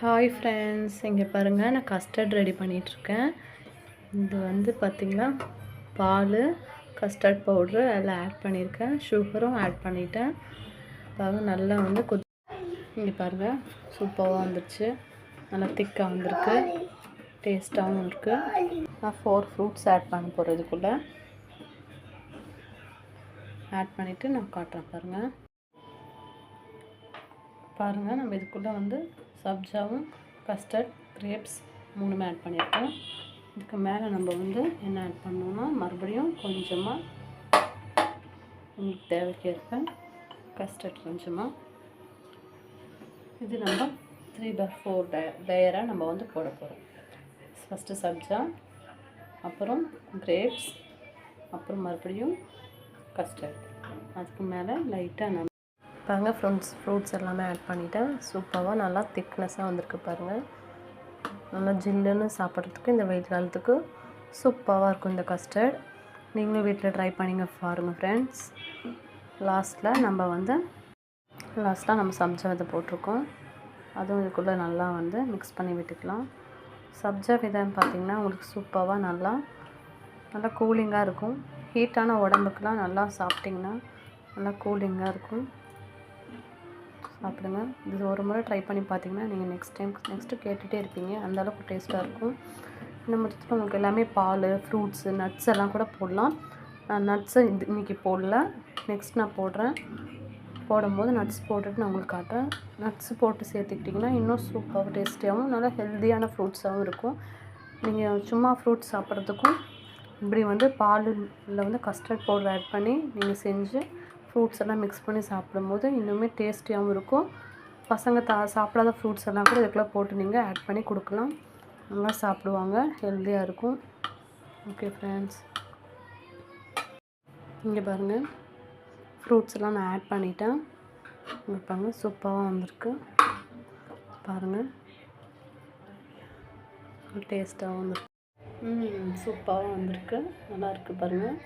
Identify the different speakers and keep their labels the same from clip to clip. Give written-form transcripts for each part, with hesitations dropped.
Speaker 1: Hi friends, இங்கே பாருங்கள், நான் கஸ்டர்ட் ரெடி பண்ணிகிட்ருக்கேன். இது வந்து பார்த்திங்கன்னா பால், கஸ்டர்ட் பவுட்ரு எல்லாம் ஆட் பண்ணியிருக்கேன், சுகரும் ஆட் பண்ணிட்டேன். பாருங்கள், நல்லா வந்து இங்கே பாருங்கள், சூப்பராக வந்துருச்சு, நல்லா திக்காக வந்திருக்கு, டேஸ்ட்டாகவும் இருக்குது. நான் 4 ஃப்ரூட்ஸ் ஆட் பண்ண போகிறேன். இதுக்குள்ளே ஆட் பண்ணிவிட்டு நான் காட்டுறேன். பாருங்கள், நம்ம இதுக்குள்ளே வந்து சப்ஜாவும் கஸ்டர்ட் கிரேப்ஸ் 3 ஆட் பண்ணியிருக்கோம். இதுக்கு மேலே நம்ம வந்து என்ன ஆட் பண்ணோம்னா மறுபடியும் கொஞ்சமாக உங்களுக்கு தேவைக்கேற்ப கஸ்டர்ட் கொஞ்சமாக, இது நம்ம 3/4 லேயராக நம்ம வந்து போட போகிறோம். ஃபஸ்ட்டு சப்ஜா, அப்புறம் கிரேப்ஸ், அப்புறம் மறுபடியும் கஸ்டர்ட், அதுக்கு மேலே லைட்டாக நம்ம பாருங்கள் ஃப்ரூட்ஸ் எல்லாமே ஆட் பண்ணிவிட்டேன். சூப்பராக நல்லா திக்னஸாக வந்திருக்கு பாருங்கள். நல்லா ஜில்லுன்னு சாப்பிட்றதுக்கு இந்த வெயில் காலத்துக்கு சூப்பராக இருக்கும் இந்த கஸ்டர்ட். நீங்களும் வீட்டில் ட்ரை பண்ணிங்க பாருங்கள் ஃப்ரெண்ட்ஸ். லாஸ்ட்டில் நம்ம சப்ஜா விதை போட்டிருக்கோம், அதுவும் இதுக்குள்ளே நல்லா வந்து மிக்ஸ் பண்ணி விட்டுக்கலாம். சப்ஜா விதைன்னு பார்த்திங்கன்னா உங்களுக்கு சூப்பராக நல்லா கூலிங்காக இருக்கும். ஹீட்டான உடம்புக்கெலாம் நல்லா சாப்பிட்டிங்கன்னா நல்லா கூலிங்காக இருக்கும். சாப்பிடுங்க. இது ஒரு முறை ட்ரை பண்ணி பார்த்தீங்கன்னா நீங்கள் நெக்ஸ்ட்டு கேட்டுகிட்டே இருப்பீங்க, அந்தளவுக்கு டேஸ்ட்டாக இருக்கும். இந்த மொத்தத்தில் உங்களுக்கு எல்லாமே பால், ஃப்ரூட்ஸு, நட்ஸ் எல்லாம் கூட போடலாம். நான் நட்ஸை இன்றைக்கி போடல, நெக்ஸ்ட் நான் போடும்போது நட்ஸ் போட்டுட்டு நான் உங்களுக்கு காட்டுறேன். நட்ஸ் போட்டு சேர்த்துக்கிட்டிங்கன்னா இன்னும் சூப்பராக டேஸ்டியாகவும் நல்லா ஹெல்த்தியான ஃப்ரூட்ஸாகவும் இருக்கும். நீங்கள் சும்மா ஃப்ரூட்ஸ் சாப்பிட்றதுக்கும் இப்படி வந்து பாலில் வந்து கஸ்டர்ட் பவுடர் ஆட் பண்ணி நீங்கள் செஞ்சு ஃப்ரூட்ஸ் எல்லாம் மிக்ஸ் பண்ணி சாப்பிடும்போது இன்னுமே டேஸ்டியாகவும் இருக்கும். பசங்க சாப்பிடாத ஃப்ரூட்ஸ் எல்லாம் கூட இதுக்குள்ளே போட்டு நீங்கள் ஆட் பண்ணி கொடுக்கலாம், நல்லா சாப்பிடுவாங்க, ஹெல்த்தியாக இருக்கும். ஓகே ஃப்ரெண்ட்ஸ், இங்கே பாருங்கள், ஃப்ரூட்ஸ் எல்லாம் நான் ஆட் பண்ணிட்டேன். இங்கே பாருங்கள், சூப்பராக வந்திருக்கு பாருங்கள், டேஸ்ட்டாகவும் வந்திருக்கு. சூப்பராக வந்திருக்கு, நல்லாயிருக்கு பாருங்கள்.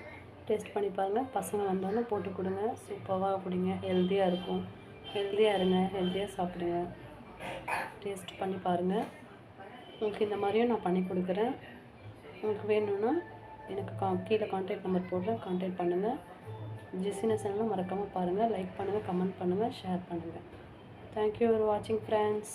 Speaker 1: டேஸ்ட் பண்ணி பாருங்கள். பசங்க வந்தோடனே போட்டு கொடுங்க, சூப்பராக குடிங்க, ஹெல்த்தியாக இருக்கும். ஹெல்த்தியாக இருங்க, ஹெல்த்தியாக சாப்பிடுங்க. டேஸ்ட் பண்ணி பாருங்கள். உங்களுக்கு இந்த மாதிரியும் நான் பண்ணி கொடுக்குறேன். உங்களுக்கு வேணும்னா எனக்கு கீழே கான்டாக்ட் நம்பர் போடுறேன், கான்டாக்ட் பண்ணுங்கள். ஜெசினா சேனலை மறக்காமல் பாருங்கள், லைக் பண்ணுங்கள், கமெண்ட் பண்ணுங்கள், ஷேர் பண்ணுங்கள். தேங்க்யூ ஃபார் வாட்சிங் ஃப்ரெண்ட்ஸ்.